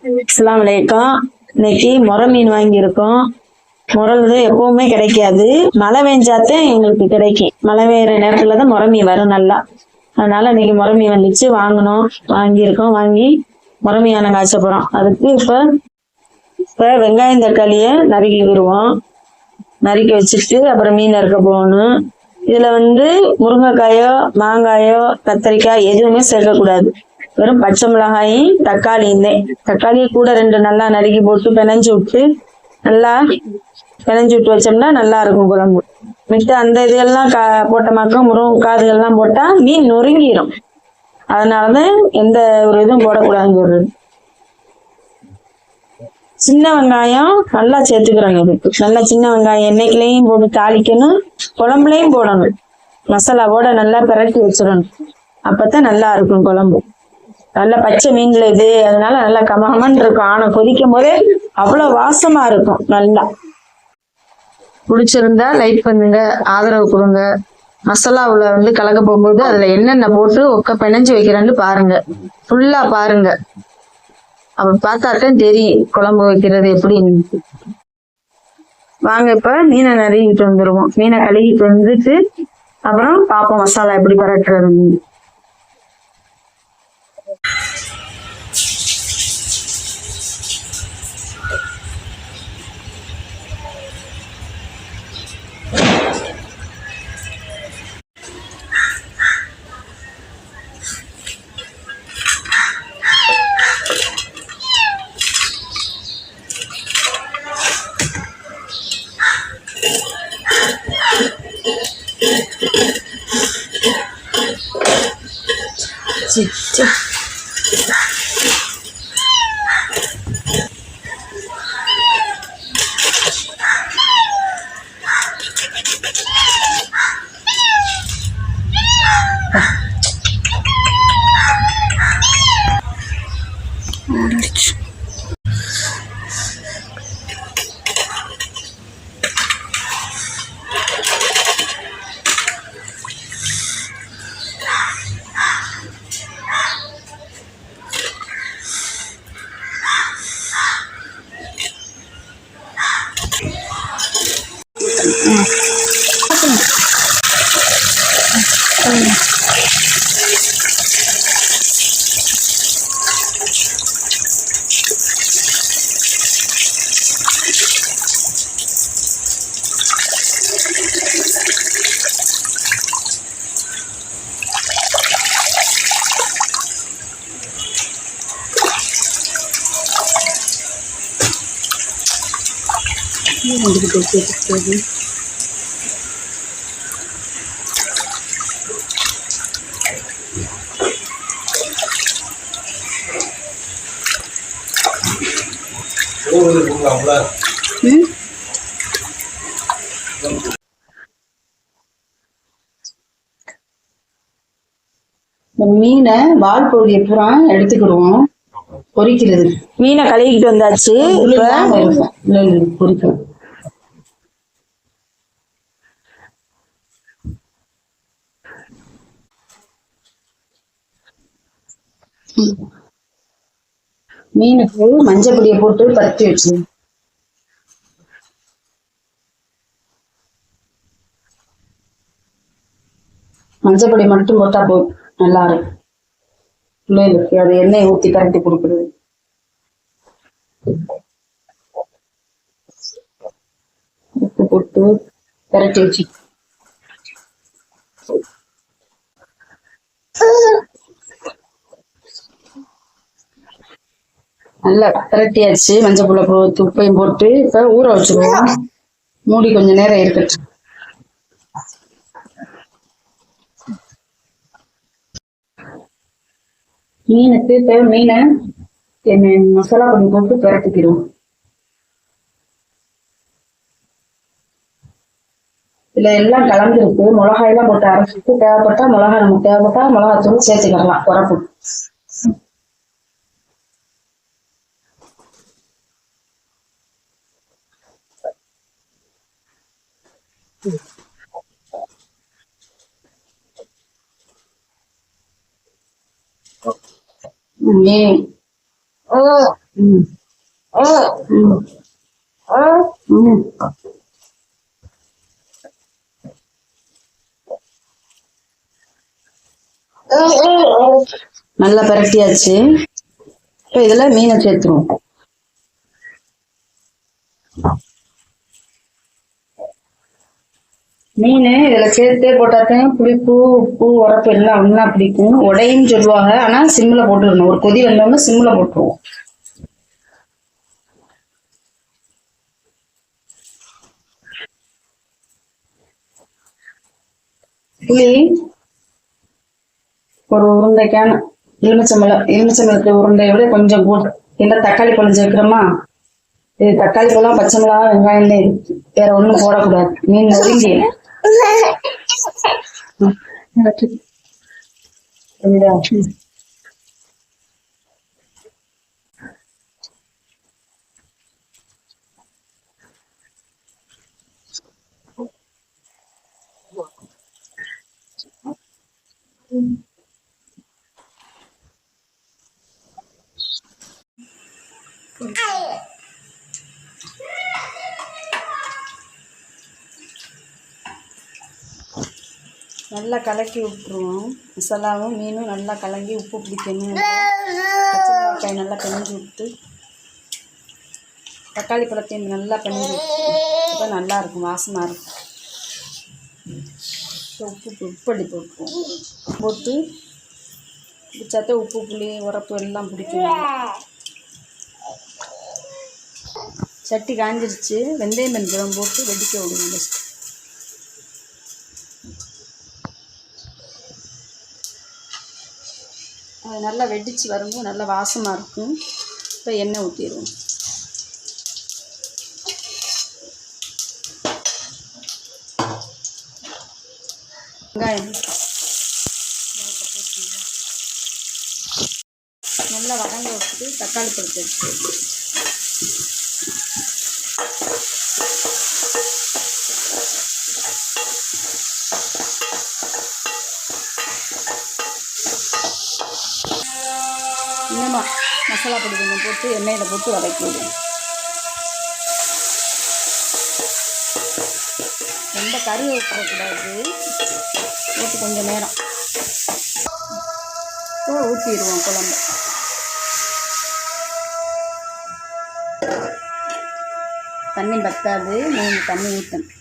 அஸ்ஸலாமு அலைக்கும். இன்னைக்கு முறை மீன் வாங்கியிருக்கோம். முறல் எப்பவுமே கிடைக்காது, மழை பெஞ்சாத்தான் எங்களுக்கு கிடைக்கும். மழை பெய்யுற நேரத்துல தான் முறை மீன் வரும் நல்லா. அதனால இன்னைக்கு முறை மீன் வந்துச்சு, வாங்கியிருக்கோம். வாங்கி முறை மீன் காய்ச்ச போறோம். அதுக்கு இப்ப வெங்காயம் தக்காளிய நறுக்கிடுவோம். நறுக்கி வச்சுட்டு அப்புறம் மீன் அறுக்க போகணும். இதுல முருங்கைக்காயோ மாங்காயோ கத்திரிக்காய் எதுவுமே சேர்க்கக்கூடாது. வெறும் பச்சை மிளகாயும் தக்காளியை கூட 2 நல்லா நறுக்கி போட்டு பிணைஞ்சு விட்டு வச்சோம்னா நல்லா இருக்கும் குழம்பு. மித்த அந்த இதெல்லாம் போட்டோமாக்கா முருங்கைக்காய் இதெல்லாம் போட்டா மீன் நொறுங்கிடும். அதனாலதான் எந்த ஒரு இதுவும் போடக்கூடாதுன்னு சொல்றது. சின்ன வெங்காயம் நல்லா சேர்த்துக்கிறோங்க. நல்லா சின்ன வெங்காயம் எண்ணெய்க்குலையும் போட்டு தாளிக்கணும், குழம்புலையும் போடணும். மசாலாவோட நல்லா பிரட்டி வச்சிடணும். அப்பதான் நல்லா இருக்கும் குழம்பு. நல்ல பச்சை மீன்ல இது, அதனால நல்லா கமகமன்னு இருக்கும். ஆனா கொதிக்கும் போதே அவ்வளவு வாசமா இருக்கும். நல்லா பிடிச்சிருந்தா லைக் பண்ணுங்க, ஆதரவு கொடுங்க. மசாலாவுல கலக்க போகும்போது அதுல என்னென்ன போட்டு பிணைஞ்சு வைக்கிறேன்னு பாருங்க, ஃபுல்லா பாருங்க. அப்ப பார்த்தாதான் தெரியும் குழம்பு வைக்கிறது எப்படின்னு. வாங்க இப்ப மீனை நறுக்கிட்டு வந்துருவோம். மீனை கழுகிட்டு வந்துட்டு அப்புறம் பாப்போம் மசாலா எப்படி பரட்டுறது. மீனை வால் பகுதியை பூரா எடுத்துக்கிடுவோம் பொரிக்கிறது. மீனை கழுவிக்கிட்டு வந்தாச்சு. பொரிக்கணும். மீனுக்கு மஞ்சள் பொடியை போட்டு பருத்தி வச்சு மஞ்சள் பொடி மட்டும் போட்டா போதும், நல்லா இருக்கும். பிள்ளைகளுக்கு அது எண்ணெய் ஊத்தி கரட்டி கொடுக்குறது. உப்பு போட்டு கரட்டி வச்சு நல்லா கரட்டியாச்சு. மஞ்சள் பொடி உப்பையும் போட்டு இப்ப ஊற வச்சிருவோம். மூடி கொஞ்ச நேரம் இருக்கட்டும். மீனுக்கு மீனை மசாலா பொடி போட்டு பரட்டிக்கிறோம். இதுல எல்லாம் கலந்துருக்கு. மிளகாய் எல்லாம் போட்டு அரைச்சிட்டு தேவைப்பட்டா மிளகாய், நமக்கு தேவைப்பட்டா மிளகாத்தூள் சேர்த்துக்கலாம். உரப்பு ம் ம் ம். நல்லா பரட்டியாச்சு. இப்போ இதுல மீனை சேர்த்துருவோம். மீன் இதுல சேர்த்தே போட்டாதான் புளிப்பு உப்பு உரப்பு எல்லாம் ஒண்ணா பிடிக்கும். உடையும் சொல்லுவாங்க, ஆனா சிம்ல போட்டுருணும். ஒரு கொதி வந்தோம்னா சிம்ல போட்டுருவோம். புளி ஒரு உருண்டைக்கான எலுமிச்சம்பழத்தை உருண்டையை விட கொஞ்சம் போட்டு. என்ன தக்காளி பழம் சேர்க்கிறோமா, இது தக்காளி பழம் பச்சை மிளகா வெங்காயம் இருக்கு, வேற ஒண்ணும் போடக்கூடாது. மீன் நொறுங்கி நல்லா கலக்கி விட்டுருவோம். மசாலாவும் மீனும் நல்லா கலங்கி உப்பு பிடிக்கணும். பச்சை மிளகாய் நல்லா பிணைஞ்சு விட்டு தக்காளி பழத்தையும் நல்லா பிணைஞ்சு விட்டு நல்லா இருக்கும், வாசமாக இருக்கும். உப்படி போட்டுருவோம். போட்டு பிடிச்சாத்த உப்பு புளி உரப்பு எல்லாம் பிடிக்கும். சட்டி காஞ்சிருச்சு. வெந்தயம் வெந்தயம் போட்டு வெடிக்க விடுங்க. ஃபஸ்ட்டு அது நல்லா வெடித்து வரும்போது நல்லா வாசமாக இருக்கும். இப்போ எண்ணெய் ஊற்றிடுவோம். வெங்காயம் நல்லா வதங்க வச்சுட்டு தக்காளி பழத்தை எடுத்து இன்னுமா மசாலா பொடி கொஞ்சம் போட்டு எண்ணெயில் போட்டு வதக்கி விடுவோம். ரொம்ப கறி ஊற்றக்கூடாது. போட்டு கொஞ்சம் நேரம் ஊற்றிடுவோம் குழம்பு. தண்ணி பத்தாது, 3 தண்ணி ஊற்றணும்.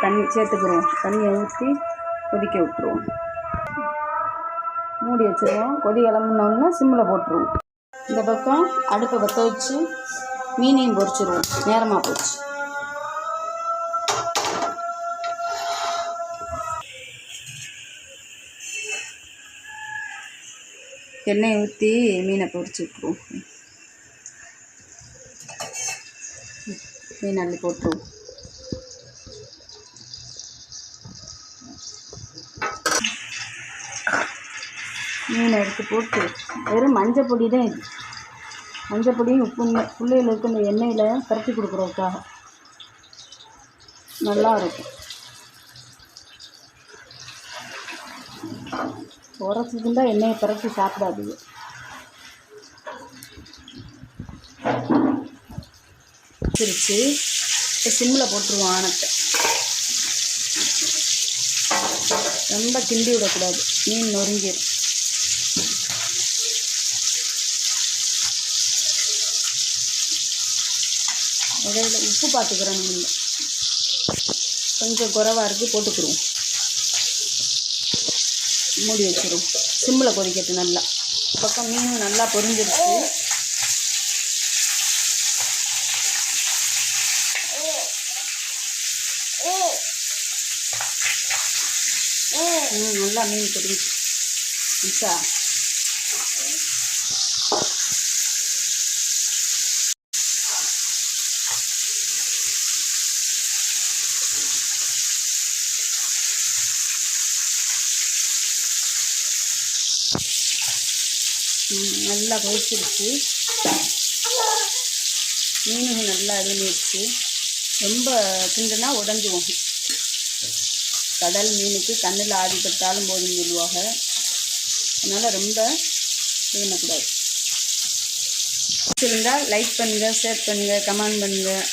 தண்ணி சேர்த்துக்கிறோம். தண்ணியை ஊற்றி கொதிக்க விட்டுருவோம். மூடி வச்சுருவோம். கொதி கிளம்புனோன்னா சிம்மில் போட்டுருவோம். இந்த பக்கம் அடுப்பை பற்ற வச்சு மீனையும் பொரிச்சிடுவோம். நேரமாக போச்சு. எண்ணெயை ஊற்றி மீனை பொரிச்சு விட்டுருவோம். மீன் அள்ளி போட்டுருவோம். மீனை எடுத்து போட்டு வெறும் மஞ்சள் பொடி தான் இது. மஞ்சள் பொடியும் உப்பு பிள்ளைகளுக்கு இந்த எண்ணெயில் பரட்டி கொடுக்குறதுக்காக நல்லா இருக்கும். உரத்துக்கு தான் எண்ணெயை பரட்டி சாப்பிடாது. பிரித்து இப்போ சிம்மில் போட்டுருவோம். ஆனத்தை ரொம்ப கிண்டி விடக்கூடாது, மீன் நொறுங்கிடும். இடையில உப்பு பார்த்துக்கிறோம். நம்ம கொஞ்சம் குறைவாக இருக்குது, போட்டுக்கிறோம். மூடி வச்சிடும். சிம்மில் கொதிக்கட்டும். நல்லா பக்கம் மீன் நல்லா பொரிஞ்சிருச்சு. நல்லா மீன் பொரிஞ்சு மிச்சா நல்லா கொதிச்சிருச்சு. மீனும் நல்லா அடிமைச்சு. ரொம்ப கிண்டுனா உடஞ்சி கடல் மீனுக்கு கண்ணில் ஆடிப்பட்டாலும் போதும் சொல்லுவாங்க. அதனால் ரொம்ப இது பண்ணக்கூடாது. பிடிச்சிருந்தால் லைக் பண்ணுங்கள், ஷேர் பண்ணுங்கள், கமெண்ட் பண்ணுங்கள்.